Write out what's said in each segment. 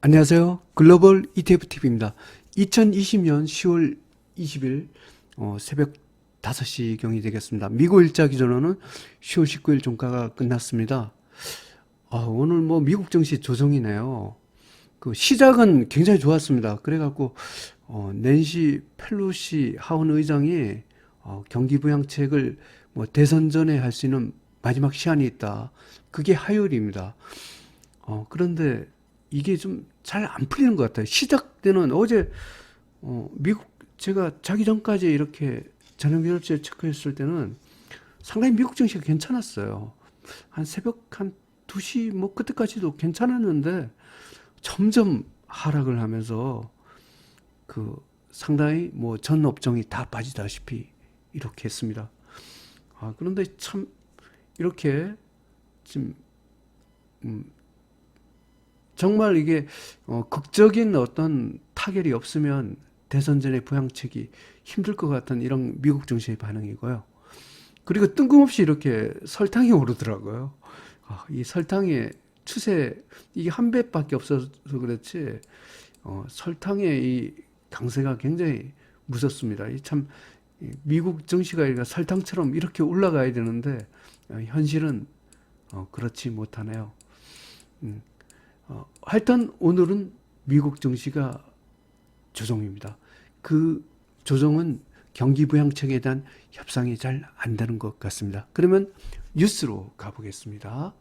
안녕하세요. 글로벌 ETFTV입니다. 2020년 10월 20일 새벽 5시경이 되겠습니다. 미국 일자 기준으로는 10월 19일 종가가 끝났습니다. 오늘 미국 증시 조정이네요. 그 시작은 굉장히 좋았습니다. 그래갖고 낸시 펠로시 하원 의장이 경기 부양책을 대선 전에 할 수 있는 마지막 시한이 있다. 그게 화요일입니다. 그런데 이게 좀 잘 안 풀리는 것 같아요. 시작 때는 어제 미국 제가 자기 전까지 이렇게 저녁 8시에 체크했을 때는 상당히 미국 증시가 괜찮았어요. 한 새벽 한 2시 그때까지도 괜찮았는데 점점 하락을 하면서 그 상당히 전 업종이 다 빠지다시피 이렇게 했습니다. 그런데 참 이렇게 지금 정말 이게 극적인 어떤 타결이 없으면 대선 전의 부양책이 힘들 것 같은 이런 미국 증시의 반응이고요. 그리고 뜬금없이 이렇게 설탕이 오르더라고요. 이 설탕의 추세 이게 한 배밖에 없어서 그렇지 설탕의 이 강세가 굉장히 무섭습니다. 참 미국 증시가 설탕처럼 이렇게 올라가야 되는데 현실은 그렇지 못하네요. 하여튼 오늘은 미국 증시가 조정입니다. 그 조정은 경기 부양책에 대한 협상이 잘 안 되는 것 같습니다. 그러면 뉴스로 가보겠습니다.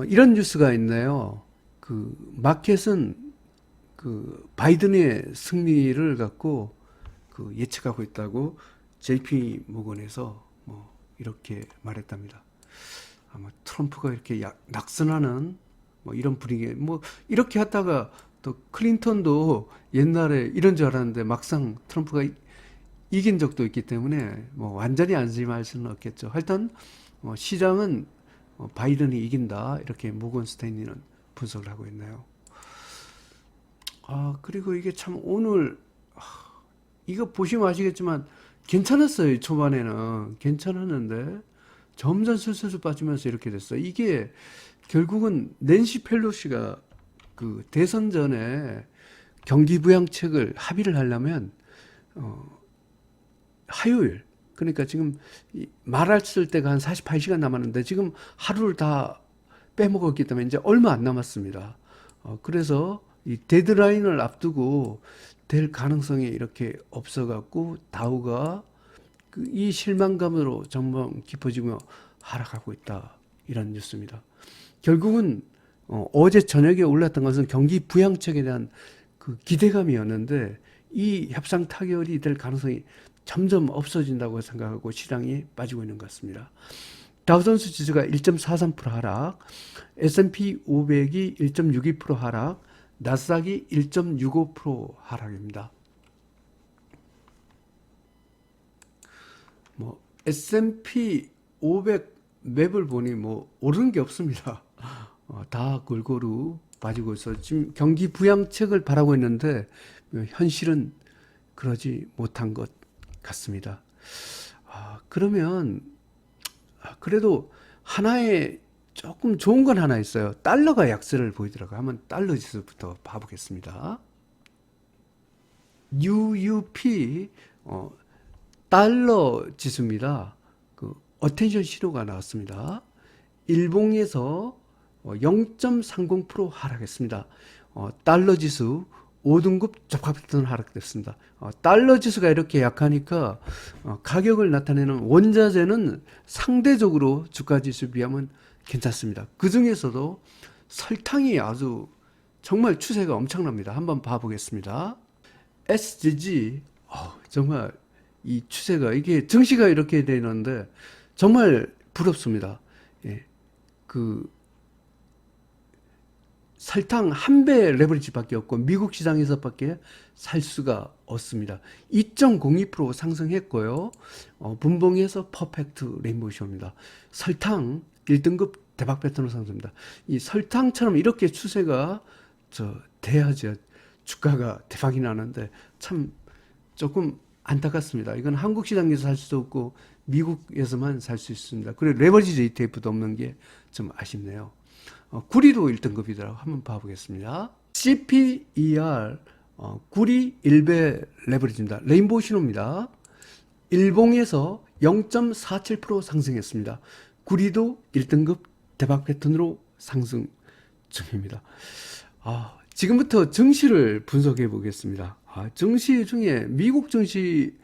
이런 뉴스가 있네요. 그 마켓은 그 바이든의 승리를 갖고 그 예측하고 있다고 JP 모건에서 이렇게 말했답니다. 아마 트럼프가 이렇게 낙선하는 이런 분위기 이렇게 하다가 또 클린턴도 옛날에 이런 줄 알았는데 막상 트럼프가 이긴 적도 있기 때문에 완전히 안심할 수는 없겠죠. 하여튼 시장은 바이든이 이긴다 이렇게 모건 스탠리는 분석을 하고 있네요. 그리고 이게 참 오늘 이거 보시면 아시겠지만 괜찮았어요. 초반에는 괜찮았는데 점점 슬슬 빠지면서 이렇게 됐어요. 이게 결국은 낸시 펠로시가 그 대선 전에 경기 부양책을 합의를 하려면 화요일 그러니까 지금 말했을 때가 한 48시간 남았는데 지금 하루를 다 빼먹었기 때문에 이제 얼마 안 남았습니다. 그래서 이 데드라인을 앞두고 될 가능성이 이렇게 없어갖고 다우가 이 실망감으로 점점 깊어지며 하락하고 있다 이런 뉴스입니다. 결국은 어제 저녁에 올랐던 것은 경기 부양책에 대한 그 기대감이었는데 이 협상 타결이 될 가능성이 점점 없어진다고 생각하고 시장이 빠지고 있는 것 같습니다. 다우존스 지수가 1.43% 하락, S&P 500이 1.62% 하락, 나스닥이 1.65% 하락입니다. S&P 500 맵을 보니 오르는 게 없습니다. 다 골고루 빠지고 있어. 지금 경기 부양책을 바라고 있는데 현실은 그러지 못한 것 같습니다. 그러면 그래도 하나의 조금 좋은 건 하나 있어요. 달러가 약세를 보이더라고요. 한번 달러 지수부터 봐보겠습니다. UUP 달러 지수입니다. 그 어텐션 신호가 나왔습니다. 일봉에서 0.30% 하락했습니다. 달러 지수 5등급 적합 패턴 하락됐습니다. 달러 지수가 이렇게 약하니까 가격을 나타내는 원자재는 상대적으로 주가 지수에 비하면 괜찮습니다. 그 중에서도 설탕이 아주 정말 추세가 엄청납니다. 한번 봐보겠습니다. SGG 정말 이 추세가 이게 증시가 이렇게 되는데 정말 부럽습니다. 예, 그 설탕 한 배 레버리지밖에 없고 미국 시장에서밖에 살 수가 없습니다. 2.02% 상승했고요. 분봉에서 퍼펙트 레인보우쇼입니다. 설탕 1등급 대박 패턴으로 상승합니다. 이 설탕처럼 이렇게 추세가 돼야지 주가가 대박이 나는데 참 조금 안타깝습니다. 이건 한국 시장에서 살 수도 없고 미국에서만 살 수 있습니다. 그리고 레버리지 ETF도 없는 게 좀 아쉽네요. 구리도 1등급이더라고. 한번 봐보겠습니다. CPER 구리 1배 레버리지입니다. 레인보우 신호입니다. 일봉에서 0.47% 상승했습니다. 구리도 1등급 대박 패턴으로 상승 중입니다. 지금부터 증시를 분석해 보겠습니다. 증시 중에 미국 증시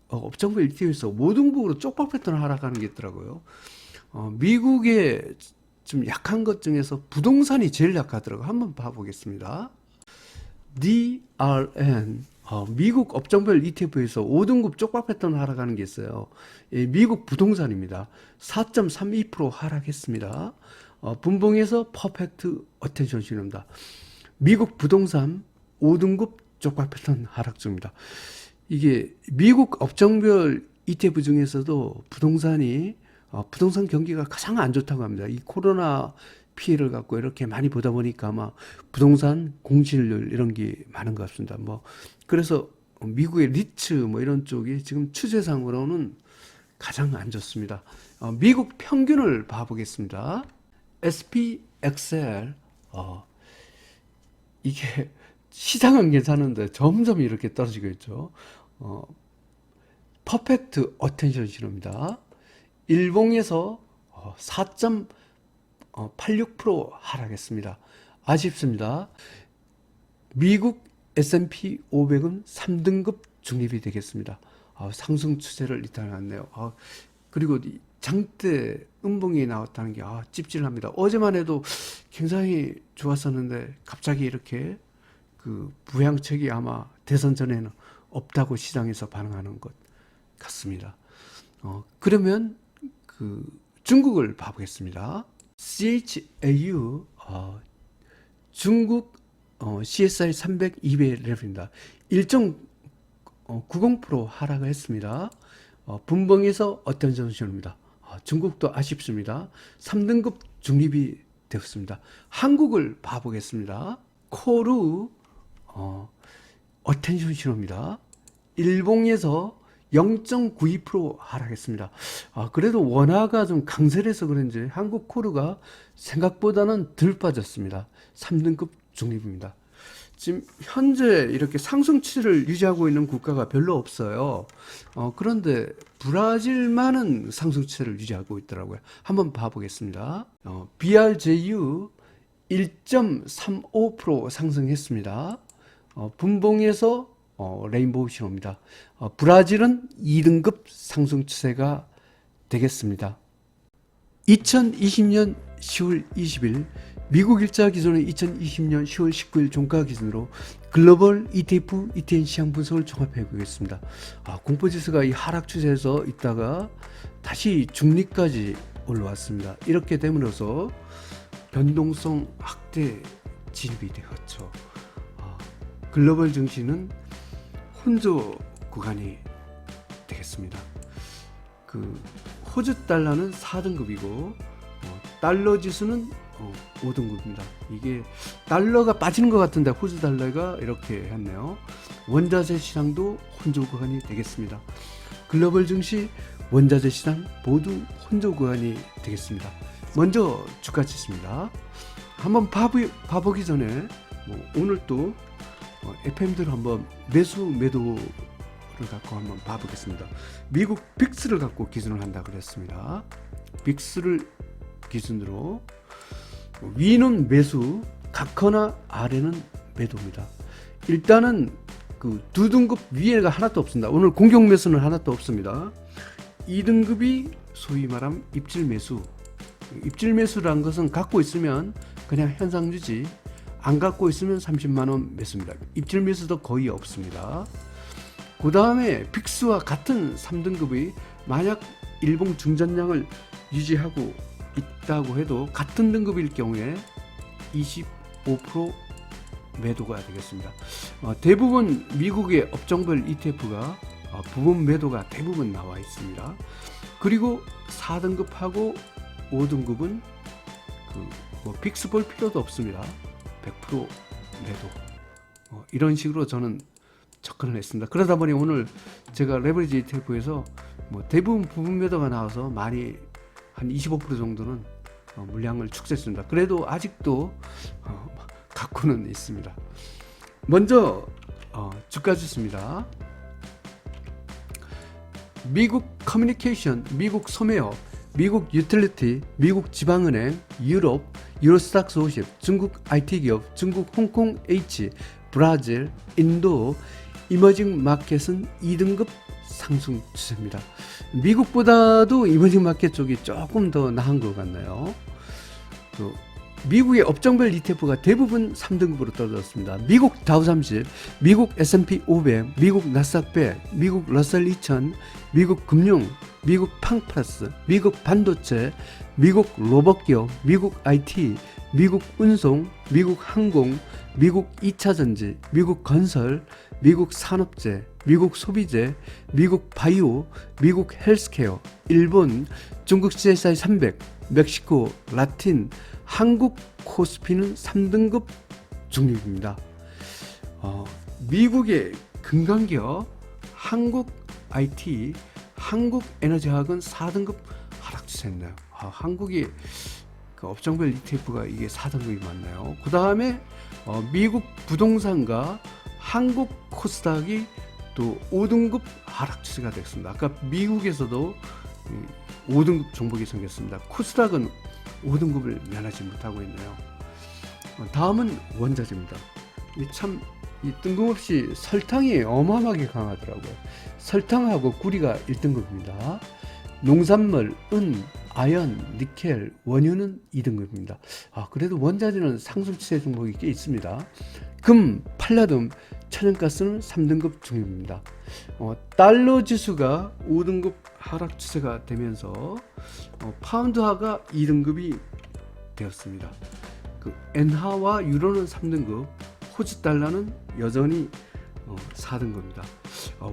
업종별 ETF에서 5등급으로 쪽박 패턴 하락하는 게 있더라고요. 미국의 좀 약한 것 중에서 부동산이 제일 약하더라고요. 한번 봐보겠습니다. DRN 미국 업종별 ETF에서 5등급 쪽박 패턴 하락하는 게 있어요. 미국 부동산입니다. 4.32% 하락했습니다. 분봉에서 퍼펙트 어텐션 신호입니다. 미국 부동산 5등급 쪽박 패턴 하락 중입니다. 이게 미국 업종별 ETF 중에서도 부동산 경기가 가장 안 좋다고 합니다. 이 코로나 피해를 갖고 이렇게 많이 보다 보니까 아마 부동산 공실률 이런 게 많은 것 같습니다. 그래서 미국의 리츠 이런 쪽이 지금 추세상으로는 가장 안 좋습니다. 미국 평균을 봐보겠습니다. SPXL 이게 시장은 괜찮은데 점점 이렇게 떨어지고 있죠. 퍼펙트 어텐션 신호입니다. 일봉에서 4.86% 하락했습니다. 아쉽습니다. 미국 S&P 500은 3등급 중립이 되겠습니다. 상승 추세를 이탈했네요. 그리고 장대 음봉이 나왔다는 게 찝찝합니다. 어제만 해도 굉장히 좋았었는데 갑자기 이렇게 그 부양책이 아마 대선 전에는 없다고 시장에서 반응하는 것 같습니다. 그러면 그 중국을 봐보겠습니다. CHAU 중국 CSI 300 200 레벨입니다. 1.90% 하락을 했습니다. 분봉에서 어떤 전신입니다. 중국도 아쉽습니다. 3등급 중립이 되었습니다. 한국을 봐보겠습니다. 코르 어텐션 신호입니다. 일봉에서 0.92% 하락했습니다. 그래도 원화가 좀 강세라서 그런지 한국 코르가 생각보다는 덜 빠졌습니다. 3등급 중립입니다. 지금 현재 이렇게 상승 추세를 유지하고 있는 국가가 별로 없어요. 그런데 브라질만은 상승 추세를 유지하고 있더라고요. 한번 봐보겠습니다. BRJU 1.35% 상승했습니다. 분봉에서 레인보우 신호입니다. 브라질은 2등급 상승 추세가 되겠습니다. 2020년 10월 20일 미국 일자 기준은 2020년 10월 19일 종가 기준으로 글로벌 ETF, ETN 시장 분석을 종합해 보겠습니다. 공포지수가 이 하락 추세에서 있다가 다시 중립까지 올라왔습니다. 이렇게 됨으로써 변동성 확대 진입이 되었죠. 글로벌 증시는 혼조 구간이 되겠습니다. 그 호주 달러는 4등급이고 달러 지수는 5등급입니다. 이게 달러가 빠지는 것 같은데 호주 달러가 이렇게 했네요. 원자재 시장도 혼조 구간이 되겠습니다. 글로벌 증시, 원자재 시장 모두 혼조 구간이 되겠습니다. 먼저 주가 지수입니다. 한번 봐보기 전에 오늘 또 FM들 한번 매수 매도를 갖고 한번 봐보겠습니다. 미국 빅스를 갖고 기준을 한다 그랬습니다. 빅스를 기준으로 위는 매수, 같거나 아래는 매도입니다. 일단은 그 두 등급 위에가 하나도 없습니다. 오늘 공격 매수는 하나도 없습니다. 2등급이 소위 말하면 입질 매수. 입질 매수라는 것은 갖고 있으면 그냥 현상 유지, 안 갖고 있으면 30만 원 매수입니다. 입질 매수도 거의 없습니다. 그 다음에 빅스와 같은 3등급이 만약 일봉 중전량을 유지하고 있다고 해도 같은 등급일 경우에 25% 매도가 되겠습니다. 대부분 미국의 업종별 ETF가 부분 매도가 대부분 나와 있습니다. 그리고 4등급하고 5등급은 빅스 볼 필요도 없습니다. 100% 매도. 이런 식으로 저는 접근을 했습니다. 그러다 보니 오늘 제가 레버리지 ETF에서 대부분 부분 매도가 나와서 많이 한 25% 정도는 물량을 축소했습니다. 그래도 아직도 갖고는 있습니다. 먼저 주가 지수입니다. 미국 커뮤니케이션, 미국 소매업, 미국 유틸리티, 미국 지방은행, 유럽, 유로스탁스 50, 중국 IT 기업, 중국 홍콩 H, 브라질, 인도, 이머징 마켓은 2등급 상승 추세입니다. 미국보다도 이머징 마켓 쪽이 조금 더 나은 것 같나요? 미국의 업종별 ETF가 대부분 3등급으로 떨어졌습니다. 미국 다우30, 미국 S&P 500, 미국 나스닥 100, 미국 러셀 2000, 미국 금융, 미국 팡플러스, 미국 반도체, 미국 로봇기업, 미국 IT, 미국 운송, 미국 항공, 미국 2차전지, 미국 건설, 미국 산업재, 미국 소비재, 미국 바이오, 미국 헬스케어, 일본, 중국 CSI 300, 멕시코, 라틴, 한국 코스피는 3등급 중립입니다. 미국의 금강기업, 한국 IT, 한국 에너지화학은 4등급 하락 추세였나요? 한국이 그 업종별 ETF가 이게 4등급이 맞나요? 그 다음에 미국 부동산과 한국 코스닥이 또 5등급 하락 추세가 됐습니다. 아까 미국에서도 5등급 종목이 생겼습니다. 코스닥은 5등급을 면하지 못하고 있네요. 다음은 원자재입니다. 참 뜬금없이 설탕이 어마어마하게 강하더라고요. 설탕하고 구리가 1등급입니다. 농산물, 은, 아연, 니켈, 원유는 2등급입니다. 그래도 원자재는 상승 추세 종목이 꽤 있습니다. 금, 팔라듐, 천연가스는 3등급 중입니다. 달러 지수가 5등급 하락 추세가 되면서 파운드화가 2등급이 되었습니다. 그 엔화와 유로는 3등급, 호주 달러는 여전히 4등급입니다.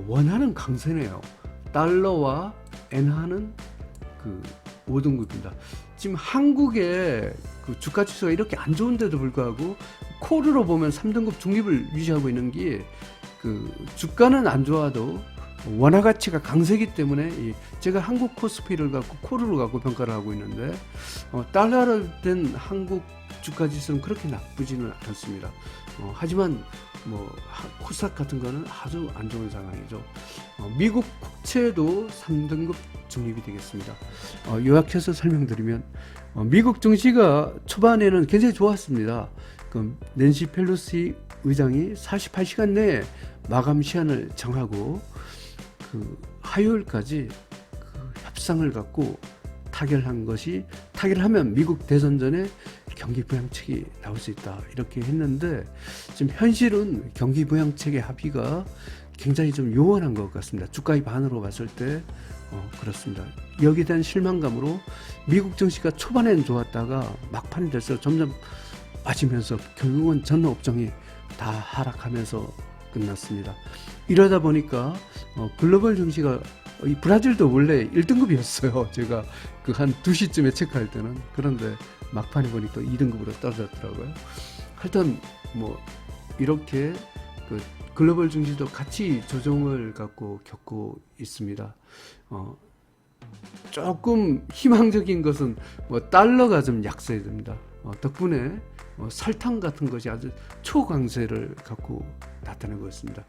원화는 강세네요. 달러와 엔화는 그 5등급입니다. 지금 한국의 그 주가 지수가 이렇게 안 좋은데도 불구하고 코르로 보면 3등급 중립을 유지하고 있는 게 그 주가는 안 좋아도 원화 가치가 강세기 때문에 제가 한국 코스피를 갖고 코르를 갖고 평가를 하고 있는데 달러로 된 한국 주가 지수는 그렇게 나쁘지는 않습니다. 하지만 코스닥 같은 거는 아주 안 좋은 상황이죠. 미국 국채도 3등급 중립이 되겠습니다. 요약해서 설명드리면 미국 증시가 초반에는 굉장히 좋았습니다. 낸시 펠로시 의장이 48시간 내에 마감 시한을 정하고 화요일까지 협상을 갖고 타결하면 미국 대선 전에 경기 부양책이 나올 수 있다 이렇게 했는데 지금 현실은 경기 부양책의 합의가 굉장히 좀 요원한 것 같습니다. 주가의 반으로 봤을 때 그렇습니다. 여기에 대한 실망감으로 미국 증시가 초반에는 좋았다가 막판이 돼서 점점 빠지면서 결국은 전 업종이 다 하락하면서 끝났습니다. 이러다 보니까 글로벌 증시가 브라질도 원래 1등급이었어요. 제가 한 2시쯤에 체크할 때는. 그런데 막판에 보니 또 2등급으로 떨어졌더라고요. 하여튼 이렇게 글로벌 증시도 같이 조정을 겪고 있습니다. 조금 희망적인 것은 달러가 좀 약세됩니다. 덕분에 설탕 같은 것이 아주 초강세를 갖고 나타내고 있습니다.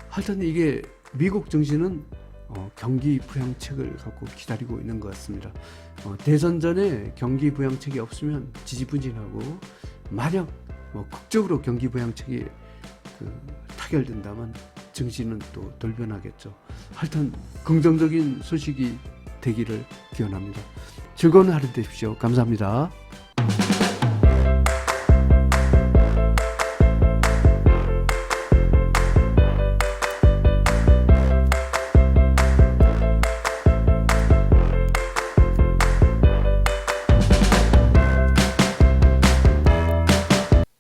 하여튼 이게 미국 증시는 경기 부양책을 갖고 기다리고 있는 것 같습니다. 대선 전에 경기 부양책이 없으면 지지부진하고 만약 극적으로 경기 부양책이 타결된다면 증시는 또 돌변하겠죠. 하여튼 긍정적인 소식이 되기를 기원합니다. 즐거운 하루 되십시오. 감사합니다.